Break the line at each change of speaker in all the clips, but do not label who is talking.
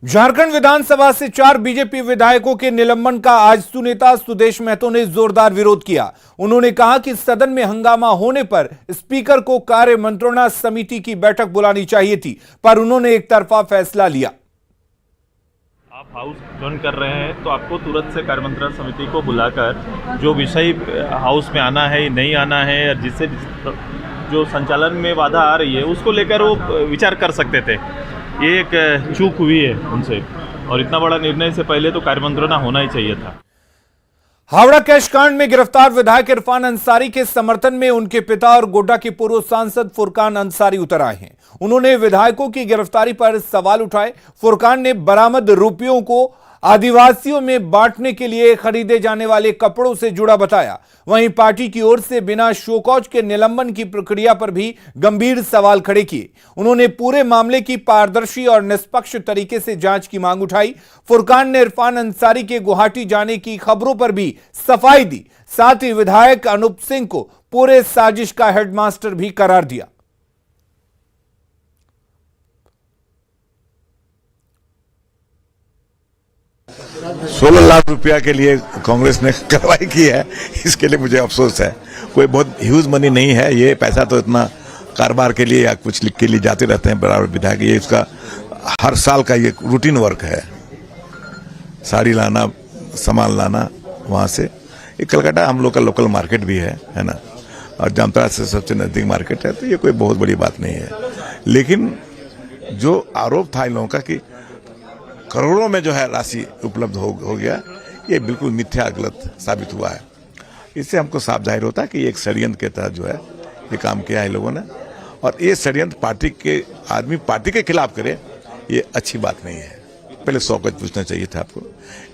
झारखंड विधानसभा से 4 बीजेपी विधायकों के निलंबन का आजसू नेता सुदेश महतो ने जोरदार विरोध किया। उन्होंने कहा कि सदन में हंगामा होने पर स्पीकर को कार्य मंत्रणा समिति की बैठक बुलानी चाहिए थी, पर उन्होंने एक तरफा फैसला लिया।
आप हाउस ज्वाइन कर रहे हैं तो आपको तुरंत से कार्य मंत्रणा समिति को बुलाकर जो विषय हाउस में आना है नहीं आना है, जिससे जो संचालन में बाधा आ रही है उसको लेकर वो विचार कर सकते थे। ये एक चूक हुई है उनसे, और इतना बड़ा निर्णय से पहले तो कार्य मंत्रणा होना ही चाहिए था।
हावड़ा कैश कांड में गिरफ्तार विधायक इरफान अंसारी के समर्थन में उनके पिता और गोड्डा के पूर्व सांसद फुरकान अंसारी उतर आए हैं। उन्होंने विधायकों की गिरफ्तारी पर सवाल उठाए। फुरकान ने बरामद रुपयों को आदिवासियों में बांटने के लिए खरीदे जाने वाले कपड़ों से जुड़ा बताया। वहीं पार्टी की ओर से बिना शोकॉज के निलंबन की प्रक्रिया पर भी गंभीर सवाल खड़े किए। उन्होंने पूरे मामले की पारदर्शी और निष्पक्ष तरीके से जांच की मांग उठाई। फुरकान ने इरफान अंसारी के गुवाहाटी जाने की खबरों पर भी सफाई दी। साथ ही विधायक अनूप सिंह को पूरे साजिश का हेडमास्टर भी करार दिया।
16 लाख रुपया के लिए कांग्रेस ने कार्रवाई की है, इसके लिए मुझे अफसोस है। कोई बहुत ह्यूज मनी नहीं है, ये पैसा तो इतना कारोबार के लिए या कुछ लिख के लिए जाते रहते हैं बराबर विधायक। ये इसका हर साल का ये रूटीन वर्क है, साड़ी लाना, सामान लाना वहाँ से। ये कलकत्ता हम लोग का लोकल मार्केट भी है ना, और जामताड़ा से सबसे नज़दीक मार्केट है, तो ये कोई बहुत बड़ी बात नहीं है। लेकिन जो आरोप था इन लोगों का कि करोड़ों में जो है राशि उपलब्ध हो गया, ये बिल्कुल मिथ्या गलत साबित हुआ है। इससे हमको साफ जाहिर होता है कि एक षड्यंत्र के तहत जो है ये काम किया है लोगों ने, और ये षड्यंत्र पार्टी के आदमी पार्टी के खिलाफ करे, ये अच्छी बात नहीं है। पहले 100 कुछ पूछना चाहिए था, आपको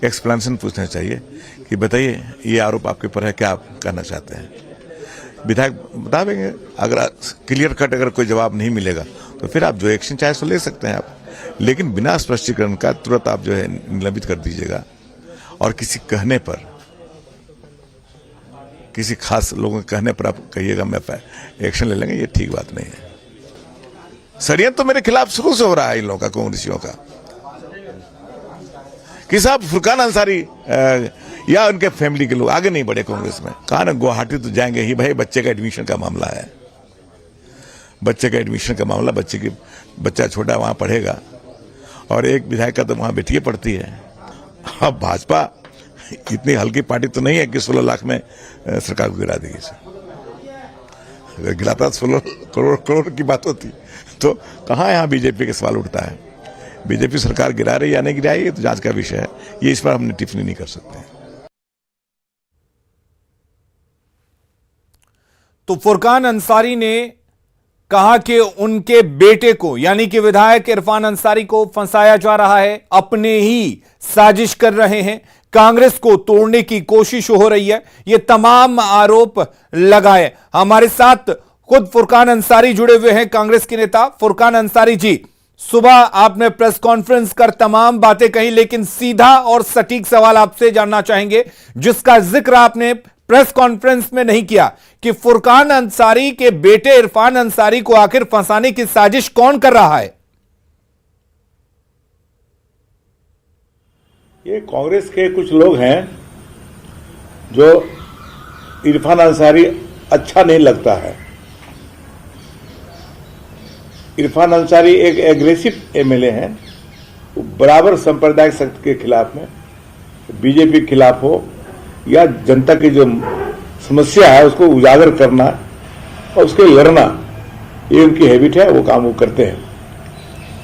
एक्सप्लेनेशन पूछना चाहिए कि बताइए ये आरोप आपके ऊपर है, क्या आप कहना चाहते हैं। विधायक बता देंगे। अगर क्लियर कट अगर कोई जवाब नहीं मिलेगा तो फिर आप जो एक्शन चाहे सो ले सकते हैं आप, लेकिन बिना स्पष्टीकरण का तुरंत आप जो है निलंबित कर दीजिएगा। और किसी कहने पर, किसी खास लोगों के कहने पर आप कहिएगा मैं एक्शन ले लेंगे, ये ठीक बात नहीं है। षड्यंत्र तो मेरे खिलाफ शुरू से हो रहा है इन लोगों का, कांग्रेसियों का, कि साहब फुरकान अंसारी या उनके फैमिली के लोग आगे नहीं बढ़े कांग्रेस में। कहा ना गुवाहाटी तो जाएंगे ही भाई, बच्चे का एडमिशन का मामला है, बच्चे का एडमिशन का मामला, बच्चा छोटा वहां पढ़ेगा, और एक विधायक का तो वहां बेटियां पढ़ती है। अब भाजपा इतनी हल्की पार्टी तो नहीं है कि 16 लाख में सरकार को गिरा देगी। अगर गिराता 16 करोड़ की बात होती तो कहाँ यहाँ बीजेपी के सवाल उठता है। बीजेपी सरकार गिरा रही या नहीं गिरा रही, ये तो जांच का विषय है, ये इस पर हमने टिप्पणी नहीं कर सकते।
तो फुरकान अंसारी ने कहा कि उनके बेटे को, यानी कि विधायक इरफान अंसारी को फंसाया जा रहा है, अपने ही साजिश कर रहे हैं, कांग्रेस को तोड़ने की कोशिश हो रही है, ये तमाम आरोप लगाए। हमारे साथ खुद फुरकान अंसारी जुड़े हुए हैं, कांग्रेस के नेता। फुरकान अंसारी जी, सुबह आपने प्रेस कॉन्फ्रेंस कर तमाम बातें कही, लेकिन सीधा और सटीक सवाल आपसे जानना चाहेंगे, जिसका जिक्र आपने प्रेस कॉन्फ्रेंस में नहीं किया, कि फुरकान अंसारी के बेटे इरफान अंसारी को आखिर फंसाने की साजिश कौन कर रहा है?
ये कांग्रेस के कुछ लोग हैं जो इरफान अंसारी अच्छा नहीं लगता है। इरफान अंसारी एक एग्रेसिव एमएलए हैं, बराबर सांप्रदायिक शक्ति के खिलाफ में, बीजेपी के खिलाफ हो या जनता की जो समस्या है उसको उजागर करना और उसके लड़ना, ये उनकी हैबिट है, वो काम वो करते हैं।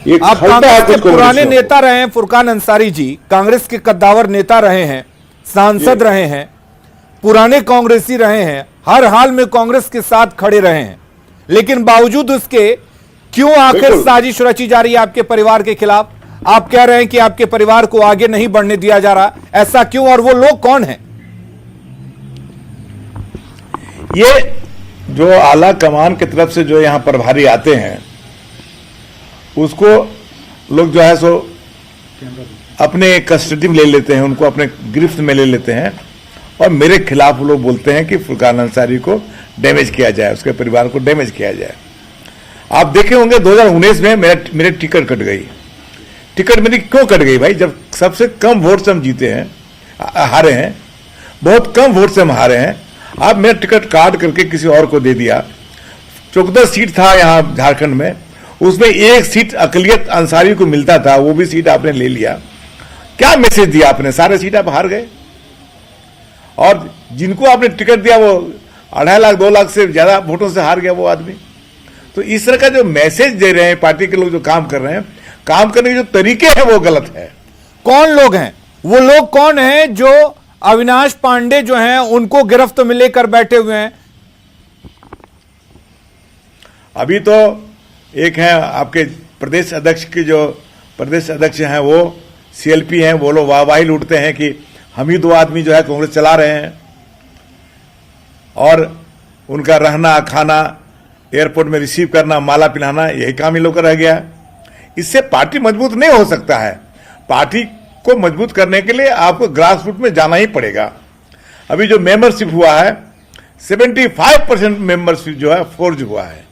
ये
आप कांग्रेस के पुराने नेता रहे हैं फुरकान अंसारी जी, कांग्रेस के कद्दावर नेता रहे हैं, सांसद रहे हैं, पुराने कांग्रेसी रहे हैं, हर हाल में कांग्रेस के साथ खड़े रहे हैं, लेकिन बावजूद उसके क्यों आखिर साजिश रची जा रही है आपके परिवार के खिलाफ? आप कह रहे हैं कि आपके परिवार को आगे नहीं बढ़ने दिया जा रहा, ऐसा क्यों, और वो लोग कौन हैं?
ये जो आला कमान की तरफ से जो यहां प्रभारी आते हैं, उसको लोग जो है सो अपने कस्टडी में ले लेते हैं, उनको अपने गिरफ्त में ले लेते हैं, और मेरे खिलाफ लोग बोलते हैं कि फुरकान अंसारी को डैमेज किया जाए, उसके परिवार को डैमेज किया जाए। आप देखे होंगे 2019 में मेरे टिकट कट गई, टिकट मेरी क्यों कट गई भाई? जब सबसे कम वोट से हम जीते हैं, हारे हैं, बहुत कम वोट से हम हारे हैं, आप मेरा टिकट काट करके किसी और को दे दिया। 14 सीट था यहां झारखंड में, उसमें 1 सीट अकलियत अंसारी को मिलता था, वो भी सीट आपने ले लिया। क्या मैसेज दिया आपने? सारे सीट आप हार गए। और जिनको आपने टिकट दिया वो 2.5 लाख 2 लाख से ज्यादा वोटों से हार गया वो आदमी। तो इस तरह का जो मैसेज दे रहे हैं पार्टी के लोग, जो काम कर रहे हैं, काम करने के जो तरीके हैं वो गलत है।
कौन लोग हैं वो? लोग कौन हैं जो अविनाश पांडे जो हैं उनको गिरफ्त में लेकर बैठे हुए हैं?
अभी तो एक है आपके प्रदेश अध्यक्ष की, जो प्रदेश अध्यक्ष हैं वो सीएलपी हैं, वो लोग वाहवाही लूटते हैं कि हम ही 2 आदमी जो है कांग्रेस चला रहे हैं, और उनका रहना खाना, एयरपोर्ट में रिसीव करना, माला पहनाना, यही काम इन लोग का रह गया है। इससे पार्टी मजबूत नहीं हो सकता है। पार्टी को मजबूत करने के लिए आपको ग्रास रूट में जाना ही पड़ेगा। अभी जो मेंबरशिप हुआ है, 75% मेंबरशिप जो है फोर्ज हुआ है।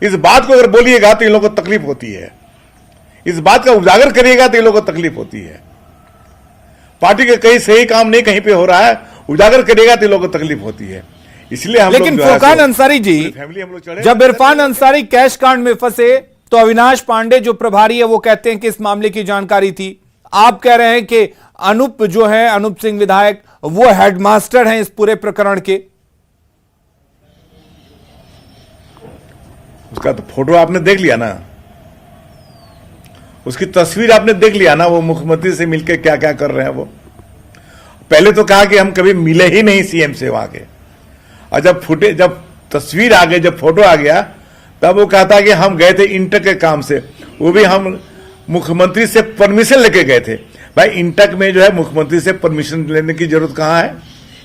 इस बात को अगर बोलिएगा तो इन लोगों को तकलीफ होती है, इस बात का उजागर करिएगा तो इन लोगों को तकलीफ होती है। पार्टी का कहीं सही काम नहीं कहीं पे हो रहा है, उजागर करिएगा तो इन लोगों को तकलीफ होती है। इसलिए हम
लेकिन फुरकान अंसारी जी,
फैमिली हम लोग चढ़े,
जब इरफान अंसारी कैश कांड में फंसे तो अविनाश पांडे जो प्रभारी है वो कहते हैं कि इस मामले की जानकारी थी। आप कह रहे हैं कि अनूप जो है, अनूप सिंह विधायक, वो हेडमास्टर हैं इस पूरे प्रकरण के।
उसका तो फोटो आपने देख लिया ना, उसकी तस्वीर आपने देख लिया ना, वो मुख्यमंत्री से मिलकर क्या क्या कर रहे हैं। वो पहले तो कहा कि हम कभी मिले ही नहीं सीएम से वहां के, और जब तस्वीर आ गई, जब फोटो आ गया, तब वो कहता कि हम गए थे इंटक के काम से, वो भी हम मुख्यमंत्री से परमिशन लेके गए थे। भाई इंटक में जो है मुख्यमंत्री से परमिशन लेने की जरूरत कहां है?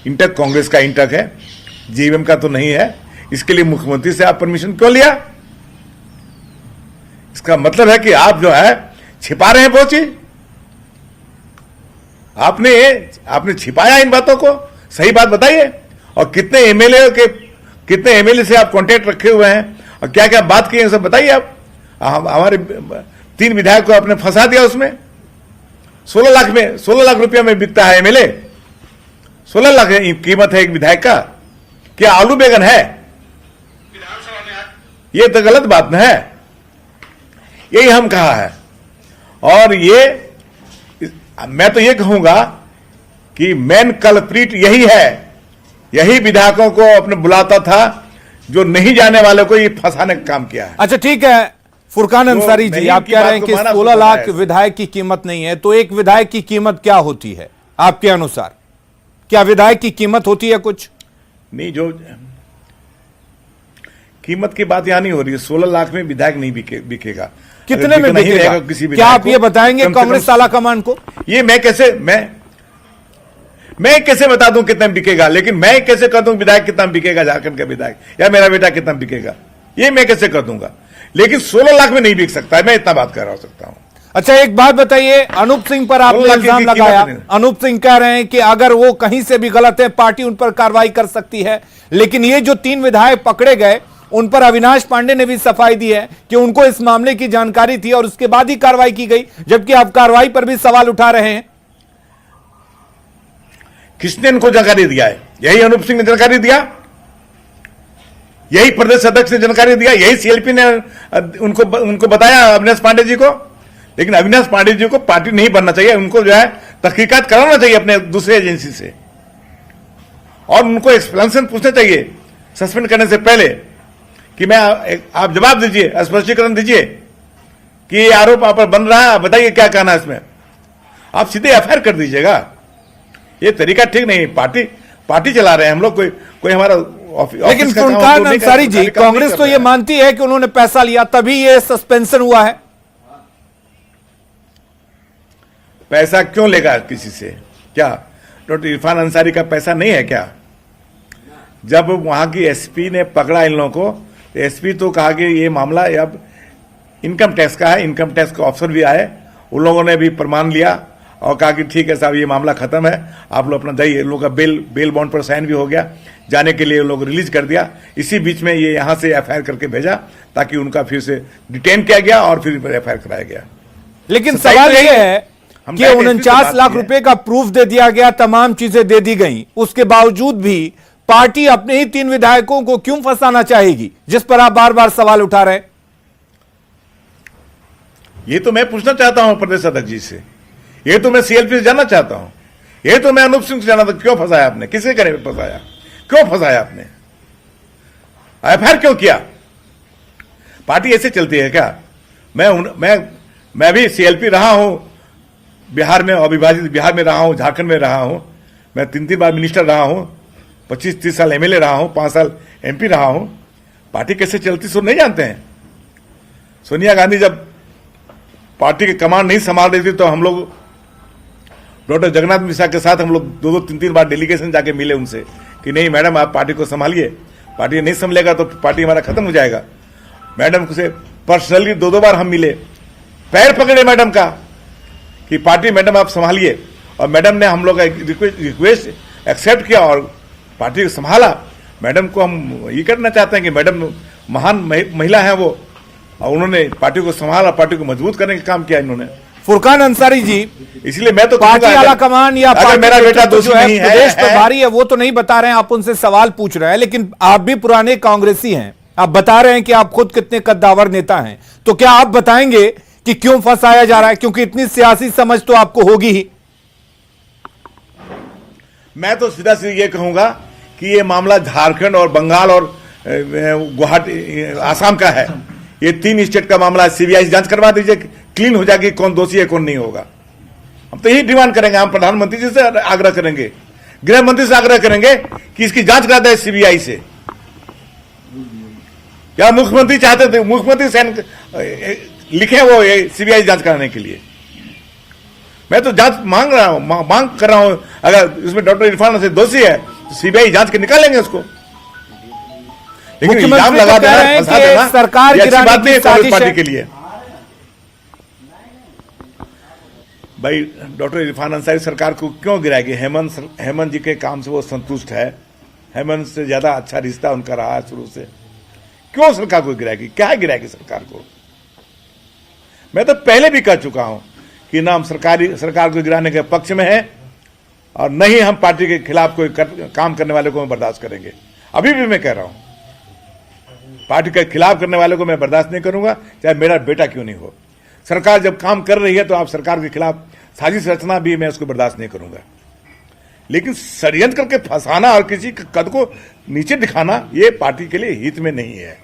इंटक कांग्रेस का इंटक है, जीवीएम का तो नहीं है। इसके लिए मुख्यमंत्री से आप परमिशन क्यों लिया? इसका मतलब है कि आप जो है छिपा रहे हैं वो चीज। आपने छिपाया इन बातों को, सही बात बताइए। और कितने एमएलए से आप कांटेक्ट रखे हुए हैं और क्या क्या बात की है सब बताइए आप। हमारे 3 विधायक को आपने फंसा दिया उसमें। 16 लाख रुपया में बिकता है एमएलए। 16 लाख कीमत है एक विधायक का। क्या आलू बैगन है? ये तो गलत बात न है। यही हम कहा है। और मैं तो ये कहूंगा कि मेन कल्प्रिट यही है, यही विधायकों को अपने बुलाता था, जो नहीं जाने वाले को ये फंसाने का काम किया है।
अच्छा ठीक है फुरकान अंसारी जी, आप कह रहे हैं कि 16 लाख विधायक की कीमत नहीं है, तो एक विधायक की कीमत क्या होती है आपके अनुसार? क्या विधायक की कीमत होती है कुछ?
नहीं, जो कीमत की बात यहां नहीं हो रही है। 16 लाख में विधायक नहीं बिकेगा।
कितने में बिकेगा? क्या आप ये बताएंगे कांग्रेस आला कमान को?
ये मैं कैसे बता दूं कितना बिकेगा? लेकिन मैं कैसे कर दूं विधायक कितना बिकेगा, झारखंड का विधायक या मेरा बेटा कितना बिकेगा, ये मैं कैसे कर दूंगा? लेकिन 16 लाख में नहीं बिक सकता है, मैं इतना बात कर सकता हूं।
अच्छा एक बात बताइए, अनूप सिंह पर आपने इल्जाम लगाया, अनूप सिंह कह रहे हैं कि अगर वो कहीं से भी गलत है पार्टी उन पर कार्रवाई कर सकती है, लेकिन ये जो 3 विधायक पकड़े गए उन पर अविनाश पांडे ने भी सफाई दी है कि उनको इस मामले की जानकारी थी और उसके बाद ही कार्रवाई की गई, जबकि आप कार्रवाई पर भी सवाल उठा रहे हैं।
किसने इनको जानकारी दिया है? यही अनूप सिंह ने जानकारी दिया, यही प्रदेश अध्यक्ष ने जानकारी दिया, यही सीएलपी ने उनको बताया अविनाश पांडे जी को। लेकिन अविनाश पांडे जी को पार्टी नहीं बनना चाहिए, उनको जो है तहकीकात कराना चाहिए अपने दूसरे एजेंसी से, और उनको एक्सप्लेनेशन पूछना चाहिए सस्पेंड करने से पहले कि आप जवाब दीजिए, स्पष्टीकरण दीजिए कि ये आरोप आप पर बन रहा है, आप बताइए क्या कहना है इसमें। आप सीधे एफआईआर कर दीजिएगा। ये तरीका ठीक नहीं। पार्टी चला रहे हैं हम लोग, कोई हमारा ऑफिस।
लेकिन फुरकान अंसारी जी, कांग्रेस तो ये मानती है कि उन्होंने पैसा लिया तभी ये सस्पेंशन हुआ है।
पैसा क्यों लेगा किसी से? क्या डॉक्टर इरफान अंसारी का पैसा नहीं है क्या? जब वहां की एसपी ने पकड़ा इन लोगों को, तो एसपी तो कहा कि ये मामला अब इनकम टैक्स का है। इनकम टैक्स के ऑफिसर भी आए, उन लोगों ने भी प्रमाण लिया और कहा कि ठीक है साहब ये मामला खत्म है, आप लोग अपना जाइए। लोगों का बेल बॉन्ड पर साइन भी हो गया, जाने के लिए लोग रिलीज कर दिया। इसी बीच में ये यहां से एफआईआर करके भेजा ताकि उनका फिर से डिटेन किया गया और फिर एफआईआर कराया गया।
लेकिन
सच्चाई
सवाल
तो
यह
यही
है
हम
कि
डायरेक्ट एसपी से
49
बात
लाख
की है।
रुपए का प्रूफ दे दिया गया, तमाम चीजें दे दी गई, उसके बावजूद भी पार्टी अपने ही 3 विधायकों को क्यों फंसाना चाहेगी, जिस पर आप बार बार सवाल उठा रहे हैं?
ये तो मैं पूछना चाहता हूं प्रदेश अध्यक्ष जी से, ये तो मैं सीएलपी से जानना चाहता हूं, ये तो मैं अनूप सिंह से जानना था, क्यों फंसाया आपने, किसे करे फंसाया, क्यों फंसाया आपने, एफआईआर क्यों किया? पार्टी ऐसे चलती है क्या? मैं भी सीएलपी रहा हूं, बिहार में अविभाजित बिहार में रहा हूं, झारखंड में रहा हूं, मैं 3 बार मिनिस्टर रहा हूं, 25-30 साल एमएलए रहा हूं, 5 साल एमपी रहा हूं। पार्टी कैसे चलती सो नहीं जानते हैं। सोनिया गांधी जब पार्टी की कमान नहीं संभाल रही थी तो हम लोग डॉक्टर जगन्नाथ मिश्रा के साथ हम लोग 2-2, 3-3 बार डेलीगेशन जाके मिले उनसे कि नहीं मैडम आप पार्टी को संभालिए, पार्टी नहीं संभलेगा तो पार्टी हमारा खत्म हो जाएगा। मैडम से पर्सनली 2-2 बार हम मिले, पैर पकड़े मैडम का कि पार्टी मैडम आप संभालिए, और मैडम ने हम लोग का रिक्वेस्ट एक्सेप्ट किया और पार्टी को संभाला। मैडम को हम ये करना चाहते हैं कि मैडम महान महिला है वो, और उन्होंने पार्टी को संभाला, पार्टी को मजबूत करने का काम किया इन्होंने।
फुरकान अंसारी जी,
इसलिए मैं तो
पार्टी
कहूंगा,
आला कमान या
अगर
पार्टी
मेरा
के
बेटा
नेतृत्व
दोषी
जो है,
नहीं
प्रदेश
है
प्रभारी है, वो तो नहीं बता रहे हैं, आप उनसे सवाल पूछ रहे हैं, लेकिन आप भी पुराने कांग्रेसी हैं, आप बता रहे हैं कि आप खुद कितने कद्दावर नेता हैं, तो क्या आप बताएंगे कि क्यों फंसाया जा रहा है? क्योंकि इतनी सियासी समझ तो आपको होगी ही।
मैं तो सीधा सीधा ये कहूंगा कि ये मामला झारखंड और बंगाल और गुवाहाटी आसाम का है, ये 3 स्टेट का मामला है। सीबीआई से जांच करवा दीजिए, क्लीन हो जाएगी कौन दोषी है कौन नहीं होगा। हम तो यही डिमांड करेंगे, हम प्रधानमंत्री जी से आग्रह करेंगे, गृह मंत्री से आग्रह करेंगे कि इसकी जांच करा दे सीबीआई से, या मुख्यमंत्री चाहते थे मुख्यमंत्री से लिखे वो सीबीआई जांच कराने के लिए। मैं तो जांच मांग रहा हूं, मांग कर रहा हूं। अगर इसमें डॉक्टर इरफान से दोषी है तो सीबीआई जांच के निकालेंगे उसको, लेकिन इल्जाम लगा देना, फंसा देना,
सरकार
ये अच्छी
गिराने
बात नहीं है
की
कांग्रेस
साजिश
पार्टी
है।
के लिए। भाई डॉक्टर इरफान अंसारी सरकार को क्यों गिराएगी? हेमंत जी के काम से वो संतुष्ट है, हेमंत से ज्यादा अच्छा रिश्ता उनका रहा है शुरू से, क्यों सरकार को गिराएगी? क्या गिराएगी सरकार को? मैं तो पहले भी कह चुका हूं कि ना हम सरकार को गिराने के पक्ष में है, और न ही हम पार्टी के खिलाफ कोई काम करने वाले को बर्दाश्त करेंगे। अभी भी मैं कह रहा हूं, पार्टी के खिलाफ करने वाले को मैं बर्दाश्त नहीं करूंगा, चाहे मेरा बेटा क्यों नहीं हो। सरकार जब काम कर रही है तो आप सरकार के खिलाफ साजिश रचना भी मैं उसको बर्दाश्त नहीं करूंगा, लेकिन षड्यंत्र करके फंसाना और किसी के कद को नीचे दिखाना, ये पार्टी के लिए हित में नहीं है।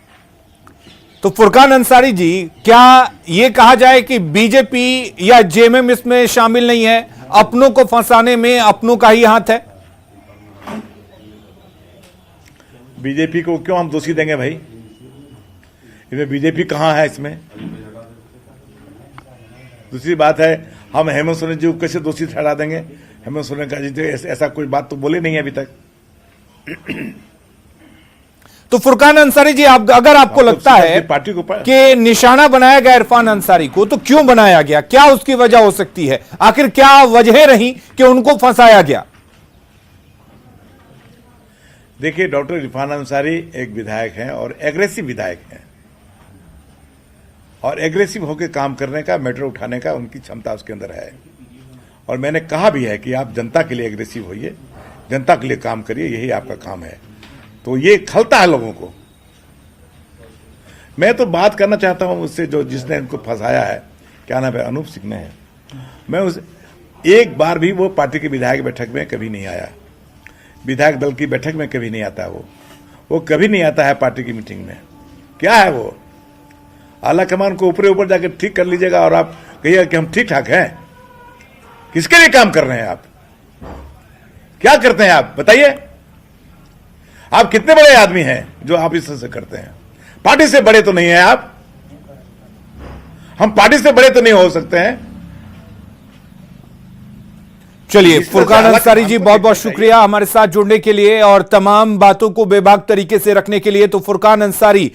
तो फुरकान अंसारी जी, क्या ये कहा जाए कि बीजेपी या जेएमएम इसमें शामिल नहीं है? अपनों को फंसाने में अपनों का ही हाथ है?
बीजेपी को क्यों हम दोषी देंगे भाई? इसमें बीजेपी कहां है इसमें? दूसरी बात है, हम हेमंत सोरेन जी को कैसे दोषी ठहरा देंगे? हेमंत सोरेन का जी ऐसा कोई बात तो बोले नहीं है अभी तक।
तो फुरकान अंसारी जी, अगर आपको लगता है
पार्टी को
कि निशाना बनाया गया इरफान अंसारी को, तो क्यों बनाया गया? क्या उसकी वजह हो सकती है? आखिर क्या वजह रही कि उनको फंसाया गया?
देखिए, डॉक्टर इरफान अंसारी एक विधायक हैं और एग्रेसिव विधायक हैं, और एग्रेसिव होकर काम करने का, मैटर उठाने का उनकी क्षमता उसके अंदर है। और मैंने कहा भी है कि आप जनता के लिए एग्रेसिव होइए, जनता के लिए काम करिए, यही आपका काम है। तो ये खलता है लोगों को। मैं तो बात करना चाहता हूं उससे जो जिसने इनको फंसाया है, क्या नाम है, अनूप सिंह ने है। मैं उस एक बार भी वो पार्टी की विधायक बैठक में कभी नहीं आया, विधायक दल की बैठक में कभी नहीं आता, वो कभी नहीं आता है पार्टी की मीटिंग में। क्या है वो? आला कमान को ऊपर जाकर ठीक कर लीजिएगा और आप कहिएगा कि हम ठीक ठाक हैं। किसके लिए काम कर रहे हैं आप? क्या करते हैं आप बताइए? आप कितने बड़े आदमी हैं जो आप इस तरह से करते हैं? पार्टी से बड़े तो नहीं है आप, हम पार्टी से बड़े तो नहीं हो सकते हैं।
चलिए, फुरकान अंसारी जी, बहुत बहुत शुक्रिया हमारे साथ जुड़ने के लिए और तमाम बातों को बेबाक तरीके से रखने के लिए। तो फुरकान अंसारी